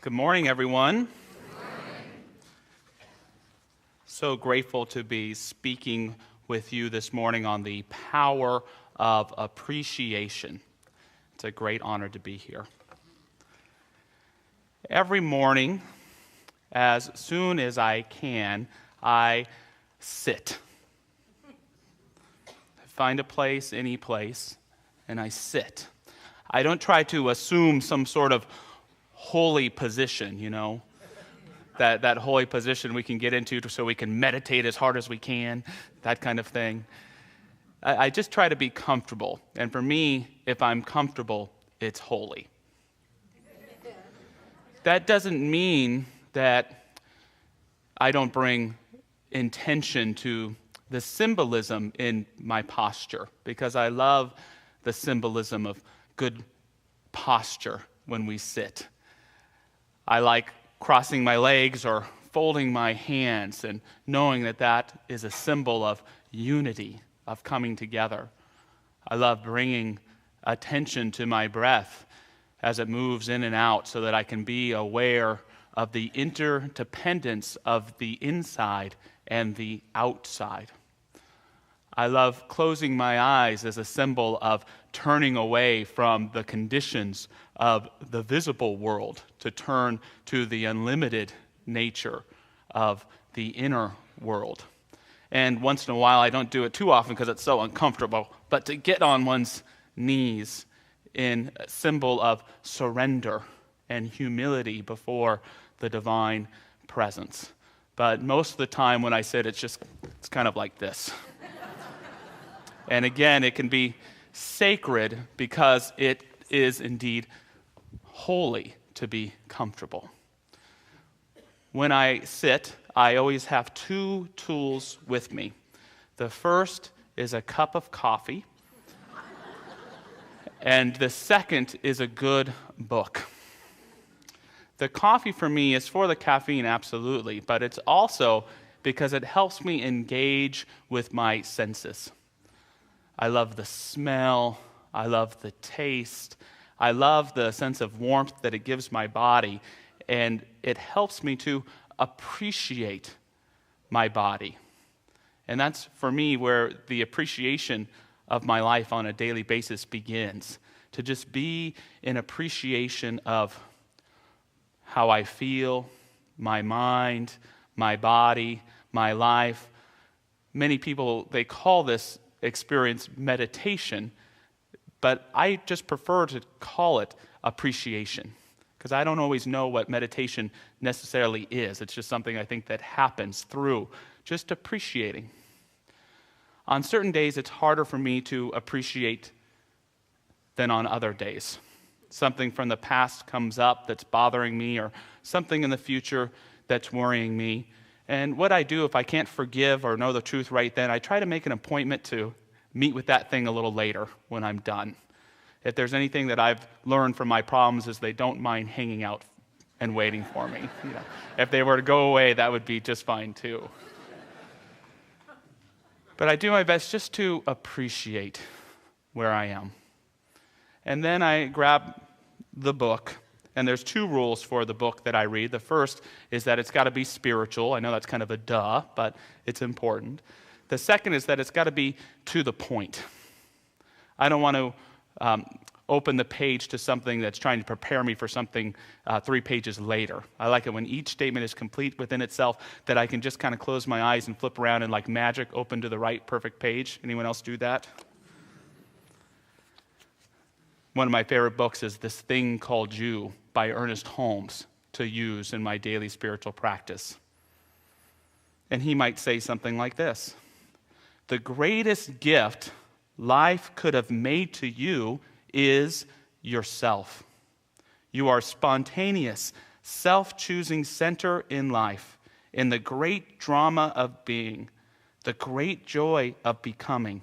Good morning, everyone. So grateful to be speaking with you this morning on the power of appreciation. It's a great honor to be here. Every morning, as soon as I can, I sit. I find a place, any place, and I sit. I don't try to assume some sort of holy position, that holy position we can get into so we can meditate as hard as we can, that kind of thing. I just try to be comfortable. And for me, if I'm comfortable, it's holy. That doesn't mean that I don't bring intention to the symbolism in my posture, because I love the symbolism of good posture when we sit. I like crossing my legs or folding my hands and knowing that that is a symbol of unity, of coming together. I love bringing attention to my breath as it moves in and out so that I can be aware of the interdependence of the inside and the outside. I love closing my eyes as a symbol of turning away from the conditions of the visible world to turn to the unlimited nature of the inner world. And once in a while, I don't do it too often because it's so uncomfortable, but to get on one's knees in a symbol of surrender and humility before the divine presence. But most of the time when I sit, it's kind of like this. And again, it can be sacred because it is indeed holy to be comfortable. When I sit, I always have two tools with me. The first is a cup of coffee, and the second is a good book. The coffee for me is for the caffeine, absolutely, but it's also because it helps me engage with my senses. I love the smell, I love the taste, I love the sense of warmth that it gives my body, and it helps me to appreciate my body. And that's, for me, where the appreciation of my life on a daily basis begins, to just be in appreciation of how I feel, my mind, my body, my life. Many people, they call this experience meditation, but I just prefer to call it appreciation, because I don't always know what meditation necessarily is. It's just something I think that happens through just appreciating. On certain days, it's harder for me to appreciate than on other days. Something from the past comes up that's bothering me, or something in the future that's worrying me. And what I do if I can't forgive or know the truth right then, I try to make an appointment to meet with that thing a little later when I'm done. If there's anything that I've learned from my problems is they don't mind hanging out and waiting for me. If they were to go away, that would be just fine too. But I do my best just to appreciate where I am. And then I grab the book. And there's two rules for the book that I read. The first is that it's got to be spiritual. I know that's kind of a duh, but it's important. The second is that it's got to be to the point. I don't want to open the page to something that's trying to prepare me for something 3 pages later. I like it when each statement is complete within itself, that I can just kind of close my eyes and flip around and like magic open to the right perfect page. Anyone else do that? One of my favorite books is This Thing Called You by Ernest Holmes to use in my daily spiritual practice. And he might say something like this: the greatest gift life could have made to you is yourself. You are spontaneous, self-choosing center in life, in the great drama of being, the great joy of becoming,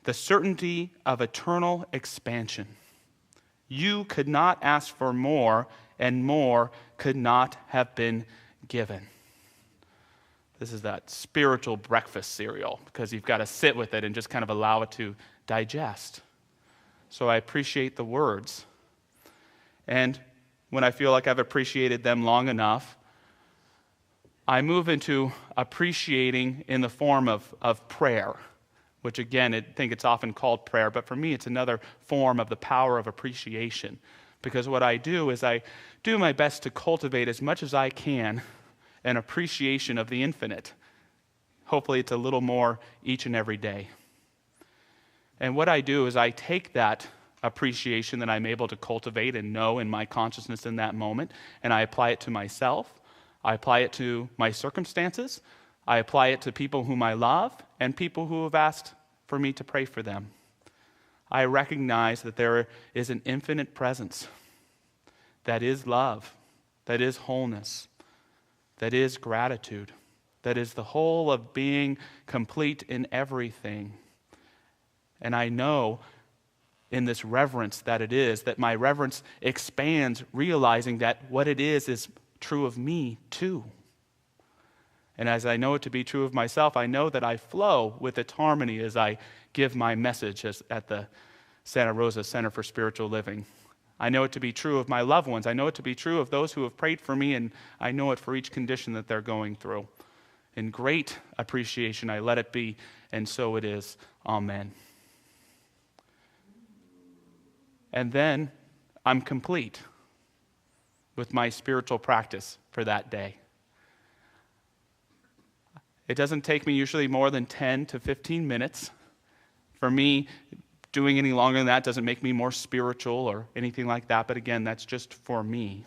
the certainty of eternal expansion. You could not ask for more, and more could not have been given. This is that spiritual breakfast cereal, because you've got to sit with it and just kind of allow it to digest. So I appreciate the words. And when I feel like I've appreciated them long enough, I move into appreciating in the form of prayer, which again, I think it's often called prayer, but for me it's another form of the power of appreciation. Because what I do is I do my best to cultivate as much as I can an appreciation of the infinite. Hopefully it's a little more each and every day. And what I do is I take that appreciation that I'm able to cultivate and know in my consciousness in that moment, and I apply it to myself. I apply it to my circumstances. I apply it to people whom I love and people who have asked for me to pray for them. I recognize that there is an infinite presence that is love, that is wholeness, that is gratitude, that is the whole of being complete in everything. And I know in this reverence that it is, that my reverence expands, realizing that what it is true of me too. And as I know it to be true of myself, I know that I flow with its harmony as I give my message at the Santa Rosa Center for Spiritual Living. I know it to be true of my loved ones. I know it to be true of those who have prayed for me, and I know it for each condition that they're going through. In great appreciation, I let it be, and so it is. Amen. And then I'm complete with my spiritual practice for that day. It doesn't take me usually more than 10 to 15 minutes. For me, doing any longer than that doesn't make me more spiritual or anything like that, but again, that's just for me.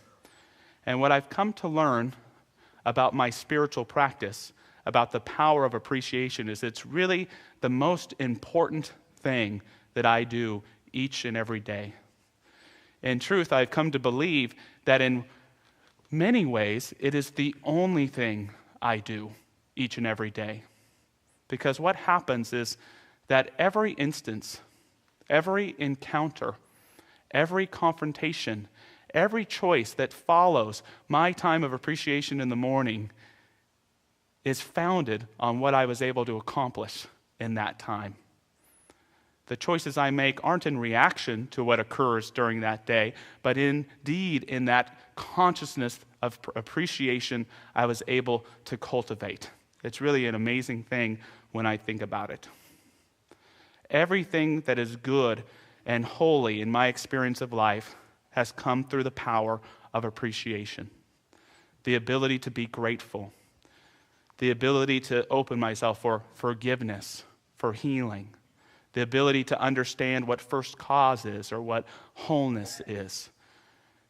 And what I've come to learn about my spiritual practice, about the power of appreciation, is it's really the most important thing that I do each and every day. In truth, I've come to believe that in many ways, it is the only thing I do each and every day. Because what happens is that every instance, every encounter, every confrontation, every choice that follows my time of appreciation in the morning is founded on what I was able to accomplish in that time. The choices I make aren't in reaction to what occurs during that day, but indeed in that consciousness of appreciation I was able to cultivate. It's really an amazing thing when I think about it. Everything that is good and holy in my experience of life has come through the power of appreciation. The ability to be grateful. The ability to open myself for forgiveness, for healing. The ability to understand what first cause is or what wholeness is.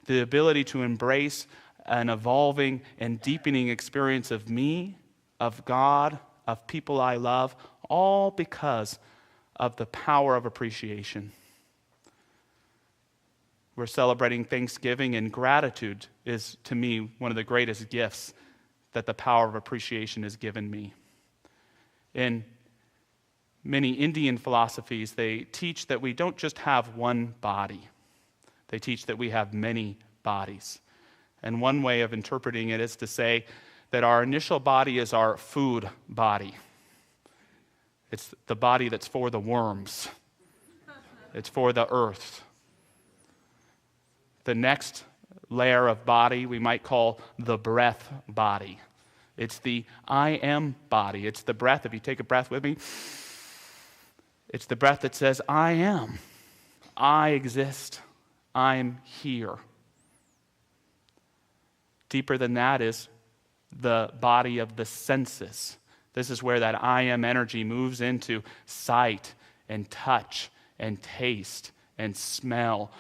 The ability to embrace an evolving and deepening experience of me, of God, of people I love, all because of the power of appreciation. We're celebrating Thanksgiving, and gratitude is, to me, one of the greatest gifts that the power of appreciation has given me. In many Indian philosophies, they teach that we don't just have one body. They teach that we have many bodies. And one way of interpreting it is to say that our initial body is our food body. It's the body that's for the worms. It's for the earth. The next layer of body we might call the breath body. It's the I am body. It's the breath. If you take a breath with me, it's the breath that says, I am. I exist. I'm here. Deeper than that is the body of the senses. This is where that I am energy moves into sight and touch and taste and smell,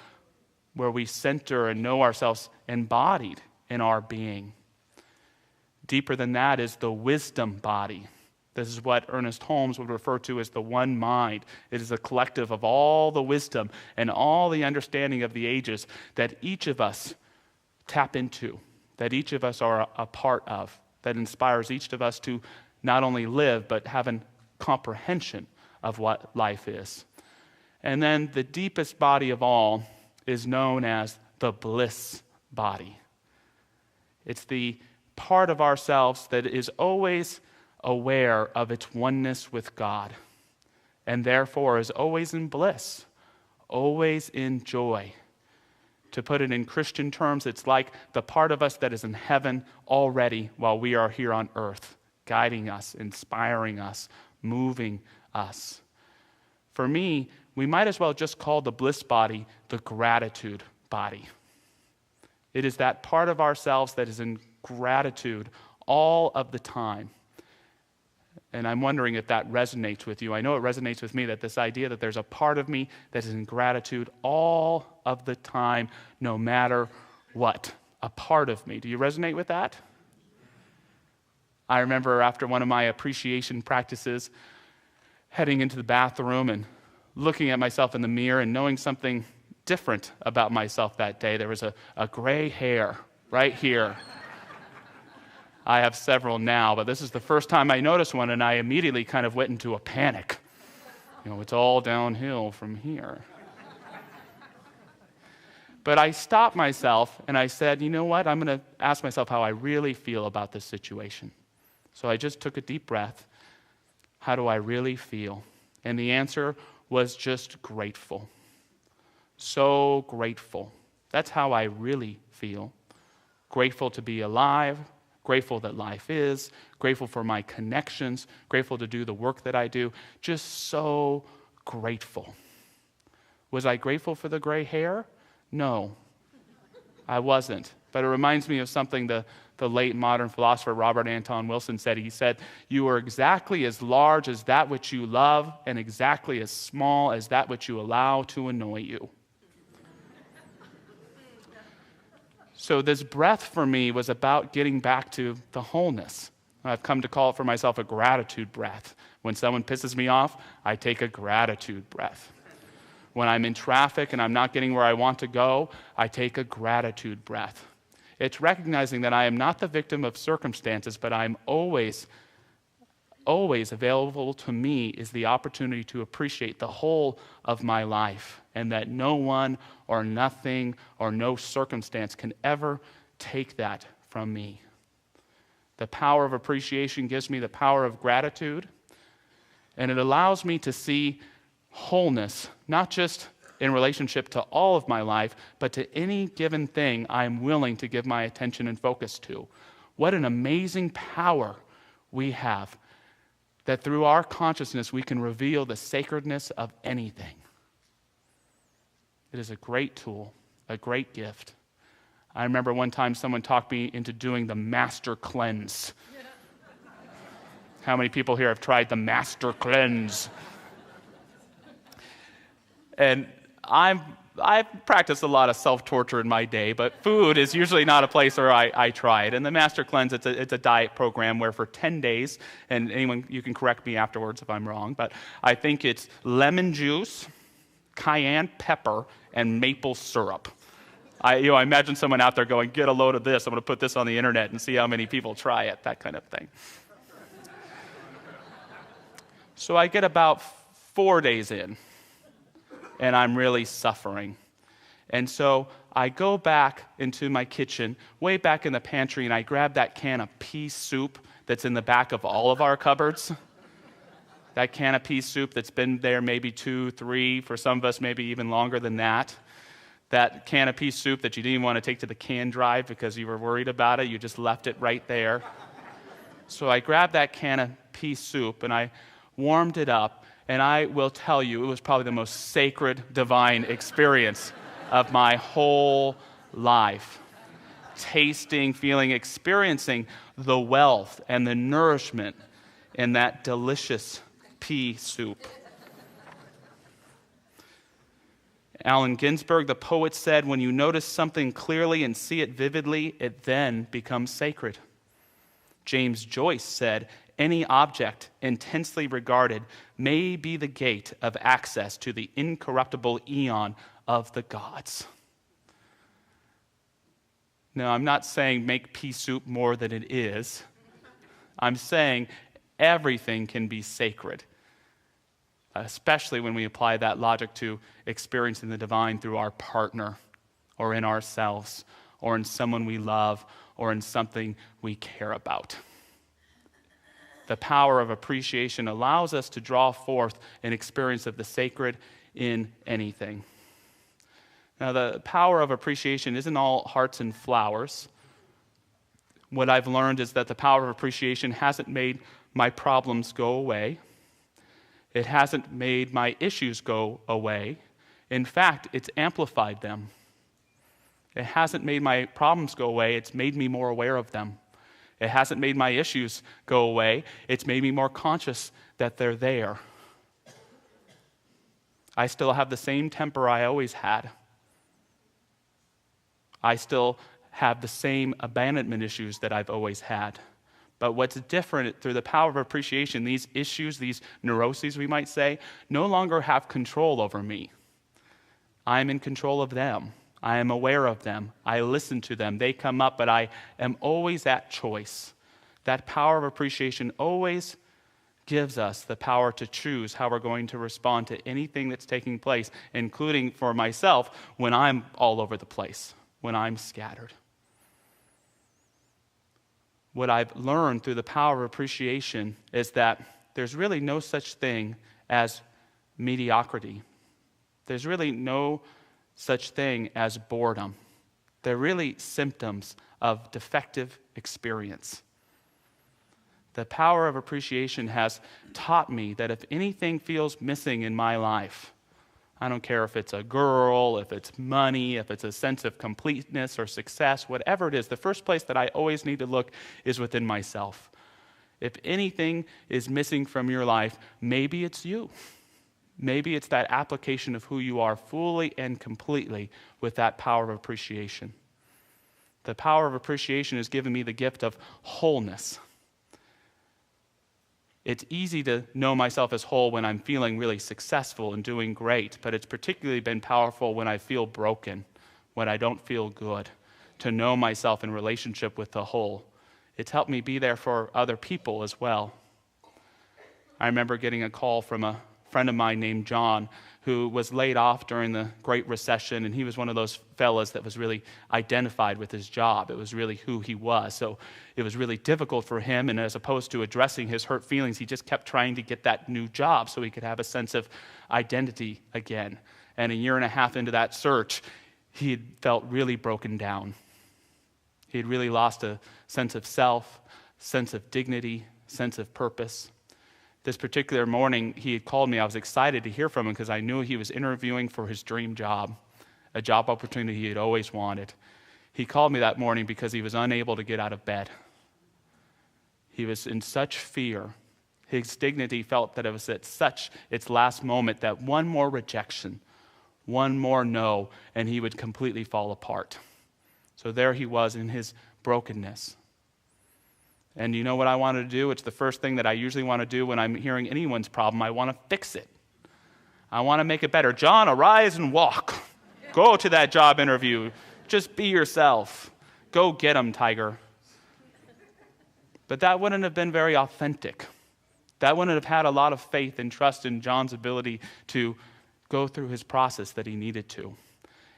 where we center and know ourselves embodied in our being. Deeper than that is the wisdom body. This is what Ernest Holmes would refer to as the one mind. It is a collective of all the wisdom and all the understanding of the ages that each of us tap into, that each of us are a part of, that inspires each of us to not only live, but have a comprehension of what life is. And then the deepest body of all is known as the bliss body. It's the part of ourselves that is always aware of its oneness with God, and therefore is always in bliss, always in joy. To put it in Christian terms, it's like the part of us that is in heaven already while we are here on earth, guiding us, inspiring us, moving us. For me, we might as well just call the bliss body the gratitude body. It is that part of ourselves that is in gratitude all of the time. And I'm wondering if that resonates with you. I know it resonates with me, that this idea that there's a part of me that is in gratitude all of the time, no matter what. A part of me. Do you resonate with that? I remember after one of my appreciation practices, heading into the bathroom and looking at myself in the mirror and knowing something different about myself that day. There was a gray hair right here. I have several now, but this is the first time I noticed one, and I immediately kind of went into a panic. It's all downhill from here. But I stopped myself, and I said, you know what? I'm going to ask myself how I really feel about this situation. So I just took a deep breath. How do I really feel? And the answer was just grateful. So grateful. That's how I really feel. Grateful to be alive. Grateful that life is, grateful for my connections, grateful to do the work that I do, just so grateful. Was I grateful for the gray hair? No, I wasn't. But it reminds me of something the late modern philosopher Robert Anton Wilson said. He said, "You are exactly as large as that which you love and exactly as small as that which you allow to annoy you." So this breath for me was about getting back to the wholeness. I've come to call it for myself a gratitude breath. When someone pisses me off, I take a gratitude breath. When I'm in traffic and I'm not getting where I want to go, I take a gratitude breath. It's recognizing that I am not the victim of circumstances, but I'm always available to me is the opportunity to appreciate the whole of my life, and that no one or nothing or no circumstance can ever take that from me. The power of appreciation gives me the power of gratitude, and it allows me to see wholeness, not just in relationship to all of my life, but to any given thing I'm willing to give my attention and focus to. What an amazing power we have, that through our consciousness we can reveal the sacredness of anything. It is a great tool, a great gift. I remember one time someone talked me into doing the master cleanse. How many people here have tried the master cleanse? And I've practiced a lot of self-torture in my day, but food is usually not a place where I try it. And the Master Cleanse, it's a diet program where for 10 days, and anyone, you can correct me afterwards if I'm wrong, but I think it's lemon juice, cayenne pepper, and maple syrup. I imagine someone out there going, get a load of this, I'm going to put this on the internet and see how many people try it, that kind of thing. So I get about 4 days in, and I'm really suffering. And so I go back into my kitchen, way back in the pantry, and I grab that can of pea soup that's in the back of all of our cupboards. That can of pea soup that's been there maybe 2, 3, for some of us maybe even longer than that. That can of pea soup that you didn't even want to take to the can drive because you were worried about it. You just left it right there. So I grabbed that can of pea soup and I warmed it up. And I will tell you, it was probably the most sacred, divine experience of my whole life. Tasting, feeling, experiencing the wealth and the nourishment in that delicious pea soup. Allen Ginsberg, the poet, said, when you notice something clearly and see it vividly, it then becomes sacred. James Joyce said, any object intensely regarded may be the gate of access to the incorruptible eon of the gods. Now, I'm not saying make pea soup more than it is. I'm saying everything can be sacred, especially when we apply that logic to experiencing the divine through our partner or in ourselves or in someone we love or in something we care about. The power of appreciation allows us to draw forth an experience of the sacred in anything. Now, the power of appreciation isn't all hearts and flowers. What I've learned is that the power of appreciation hasn't made my problems go away. It hasn't made my issues go away. In fact, it's amplified them. It hasn't made my problems go away. It's made me more aware of them. It hasn't made my issues go away. It's made me more conscious that they're there. I still have the same temper I always had. I still have the same abandonment issues that I've always had. But what's different, through the power of appreciation, these issues, these neuroses, we might say, no longer have control over me. I'm in control of them. I am aware of them. I listen to them. They come up, but I am always at choice. That power of appreciation always gives us the power to choose how we're going to respond to anything that's taking place, including for myself when I'm all over the place, when I'm scattered. What I've learned through the power of appreciation is that there's really no such thing as mediocrity. There's really no such thing as boredom. They're really symptoms of defective experience. The power of appreciation has taught me that if anything feels missing in my life, I don't care if it's a girl, if it's money, if it's a sense of completeness or success, whatever it is, the first place that I always need to look is within myself. If anything is missing from your life, maybe it's you. Maybe it's that application of who you are fully and completely with that power of appreciation. The power of appreciation has given me the gift of wholeness. It's easy to know myself as whole when I'm feeling really successful and doing great, but it's particularly been powerful when I feel broken, when I don't feel good, to know myself in relationship with the whole. It's helped me be there for other people as well. I remember getting a call from a friend of mine named John, who was laid off during the Great Recession, and he was one of those fellas that was really identified with his job. It was really who he was. So it was really difficult for him, and as opposed to addressing his hurt feelings, he just kept trying to get that new job so he could have a sense of identity again. And a year and a half into that search, he had felt really broken down. He had really lost a sense of self, sense of dignity, sense of purpose. This particular morning, he had called me. I was excited to hear from him because I knew he was interviewing for his dream job, a job opportunity he had always wanted. He called me that morning because he was unable to get out of bed. He was in such fear. His dignity felt that it was at such its last moment that one more rejection, one more no, and he would completely fall apart. So there he was in his brokenness. And you know what I wanted to do? It's the first thing that I usually want to do when I'm hearing anyone's problem. I want to fix it. I want to make it better. John, arise and walk. Go to that job interview. Just be yourself. Go get him, tiger. But that wouldn't have been very authentic. That wouldn't have had a lot of faith and trust in John's ability to go through his process that he needed to.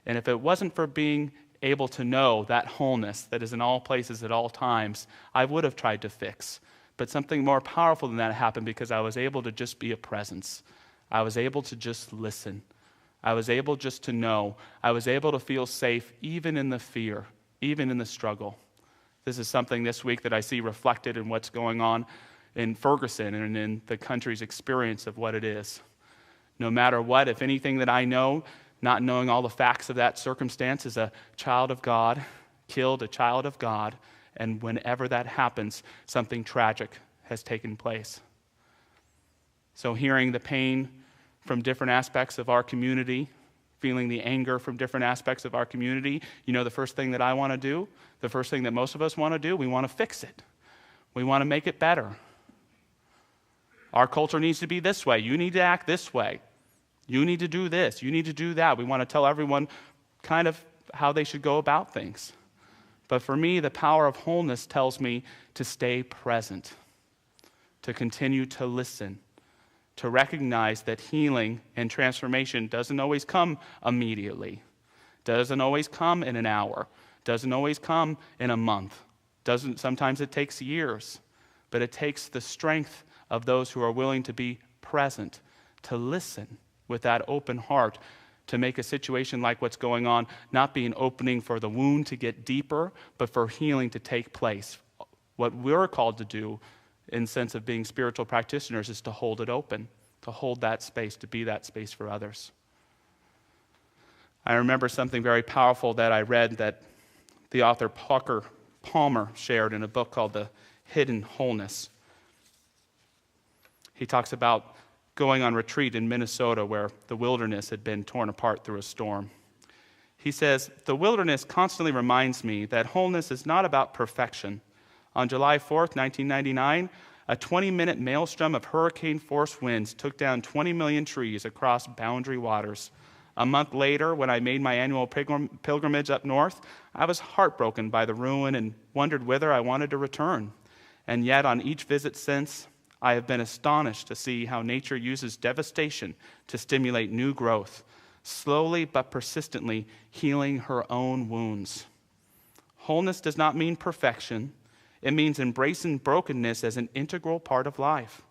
And if it wasn't for being able to know that wholeness that is in all places at all times, I would have tried to fix. But something more powerful than that happened because I was able to just be a presence. I was able to just listen. I was able just to know. I was able to feel safe even in the fear, even in the struggle. This is something this week that I see reflected in what's going on in Ferguson and in the country's experience of what it is. No matter what, if anything that I know, not knowing all the facts of that circumstance, is a child of God, killed a child of God, and whenever that happens, something tragic has taken place. So hearing the pain from different aspects of our community, feeling the anger from different aspects of our community, you know the first thing that I want to do, the first thing that most of us want to do, we want to fix it. We want to make it better. Our culture needs to be this way. You need to act this way. You need to do this. You need to do that. We want to tell everyone kind of how they should go about things. But for me, the power of wholeness tells me to stay present, to continue to listen, to recognize that healing and transformation doesn't always come immediately, doesn't always come in an hour, doesn't always come in a month. Sometimes it takes years, but it takes the strength of those who are willing to be present, to listen with that open heart, to make a situation like what's going on not be an opening for the wound to get deeper, but for healing to take place. What we're called to do, in sense of being spiritual practitioners, is to hold it open, to hold that space, to be that space for others. I remember something very powerful that I read that the author Parker Palmer shared in a book called The Hidden Wholeness. He talks about going on retreat in Minnesota where the wilderness had been torn apart through a storm. He says, "The wilderness constantly reminds me that wholeness is not about perfection. On July 4th, 1999, a 20-minute maelstrom of hurricane-force winds took down 20 million trees across Boundary Waters. A month later, when I made my annual pilgrimage up north, I was heartbroken by the ruin and wondered whether I wanted to return. And yet, on each visit since, I have been astonished to see how nature uses devastation to stimulate new growth, slowly but persistently healing her own wounds. Wholeness does not mean perfection. It means embracing brokenness as an integral part of life.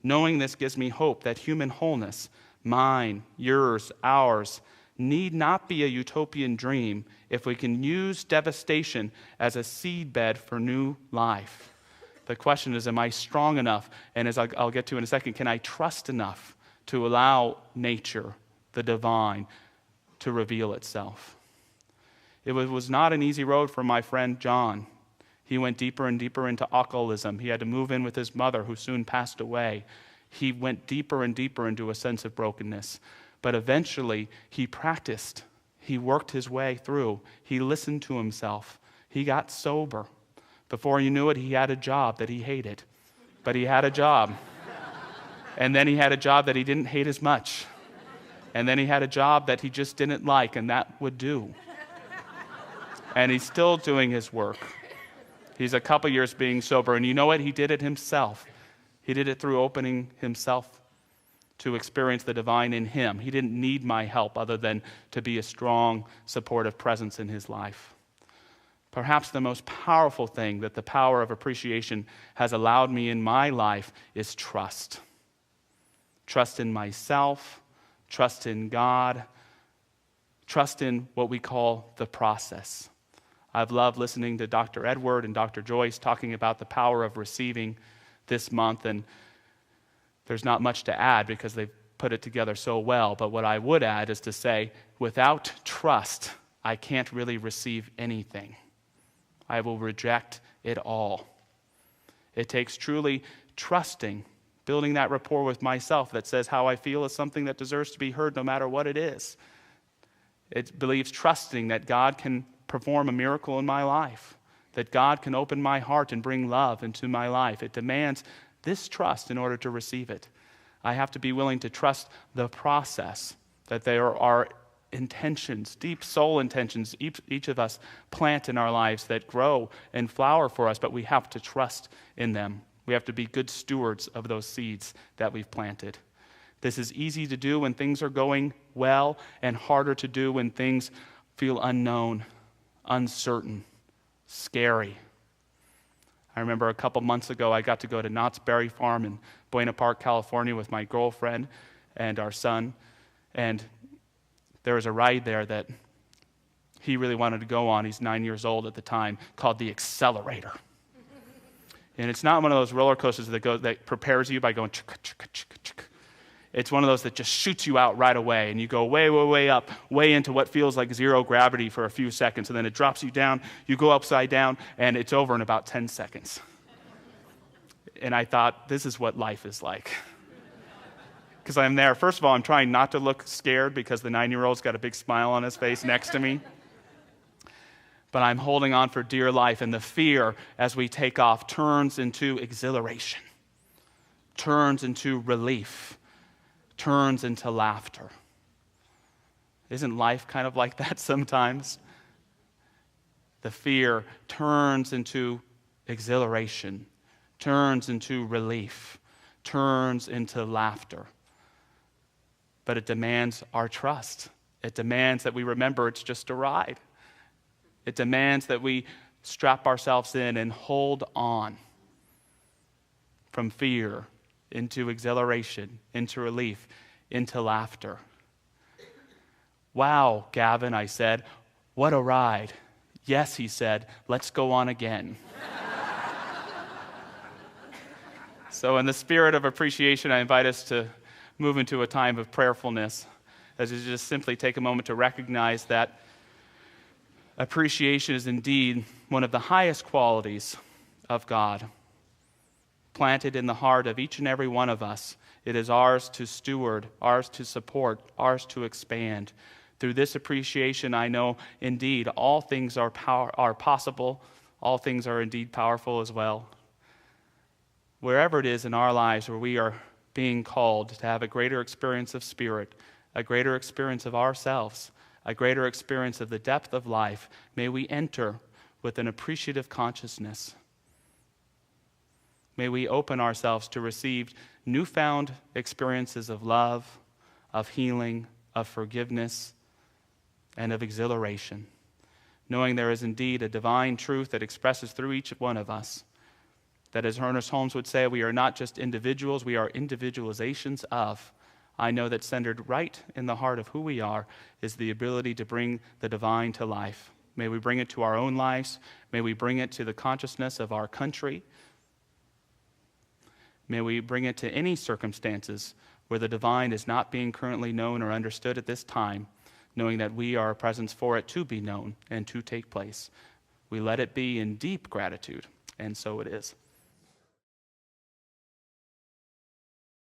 Knowing this gives me hope that human wholeness, mine, yours, ours, need not be a utopian dream if we can use devastation as a seedbed for new life. The question is, am I strong enough? And as I'll get to in a second, can I trust enough to allow nature, the divine, to reveal itself? It was not an easy road for my friend John. He went deeper and deeper into alcoholism. He had to move in with his mother, who soon passed away. He went deeper and deeper into a sense of brokenness. But eventually, he practiced. He worked his way through. He listened to himself. He got sober. Before you knew it, he had a job that he hated. But he had a job. And then he had a job that he didn't hate as much. And then he had a job that he just didn't like, and that would do. And he's still doing his work. He's a couple years being sober, and you know what? He did it himself. He did it through opening himself to experience the divine in him. He didn't need my help other than to be a strong, supportive presence in his life. Perhaps the most powerful thing that the power of appreciation has allowed me in my life is trust. Trust in myself, trust in God, trust in what we call the process. I've loved listening to Dr. Edward and Dr. Joyce talking about the power of receiving this month, and there's not much to add because they've put it together so well, but what I would add is to say, without trust, I can't really receive anything. I will reject it all. It takes truly trusting, building that rapport with myself that says how I feel is something that deserves to be heard no matter what it is. It believes trusting that God can perform a miracle in my life, that God can open my heart and bring love into my life. It demands this trust in order to receive it. I have to be willing to trust the process, that there are intentions, deep soul intentions, each of us plant in our lives that grow and flower for us, but we have to trust in them. We have to be good stewards of those seeds that we've planted. This is easy to do when things are going well and harder to do when things feel unknown, uncertain, scary. I remember a couple months ago, I got to go to Knott's Berry Farm in Buena Park, California with my girlfriend and our son, and there was a ride there that he really wanted to go on. He's 9 years old at the time, called the Accelerator. And it's not one of those roller coasters that prepares you by going chicka, chicka, chicka, chicka. It's one of those that just shoots you out right away, and you go way, way, way up, way into what feels like zero gravity for a few seconds, and then it drops you down, you go upside down, and it's over in about 10 seconds. And I thought, this is what life is like. Because I'm there. First of all, I'm trying not to look scared because the 9-year-old's got a big smile on his face next to me. But I'm holding on for dear life, and the fear as we take off turns into exhilaration, turns into relief, turns into laughter. Isn't life kind of like that sometimes? The fear turns into exhilaration, turns into relief, turns into laughter. But it demands our trust. It demands that we remember it's just a ride. It demands that we strap ourselves in and hold on from fear into exhilaration, into relief, into laughter. "Wow, Gavin," I said, "what a ride." "Yes," he said, "let's go on again." So in the spirit of appreciation, I invite us to move into a time of prayerfulness, as we just simply take a moment to recognize that appreciation is indeed one of the highest qualities of God. Planted in the heart of each and every one of us, it is ours to steward, ours to support, ours to expand. Through this appreciation, I know indeed all things are possible, all things are indeed powerful as well. Wherever it is in our lives where we are being called to have a greater experience of spirit, a greater experience of ourselves, a greater experience of the depth of life, may we enter with an appreciative consciousness. May we open ourselves to receive newfound experiences of love, of healing, of forgiveness, and of exhilaration, knowing there is indeed a divine truth that expresses through each one of us. That, as Ernest Holmes would say, we are not just individuals, we are individualizations of. I know that centered right in the heart of who we are is the ability to bring the divine to life. May we bring it to our own lives. May we bring it to the consciousness of our country. May we bring it to any circumstances where the divine is not being currently known or understood at this time, knowing that we are a presence for it to be known and to take place. We let it be in deep gratitude, and so it is.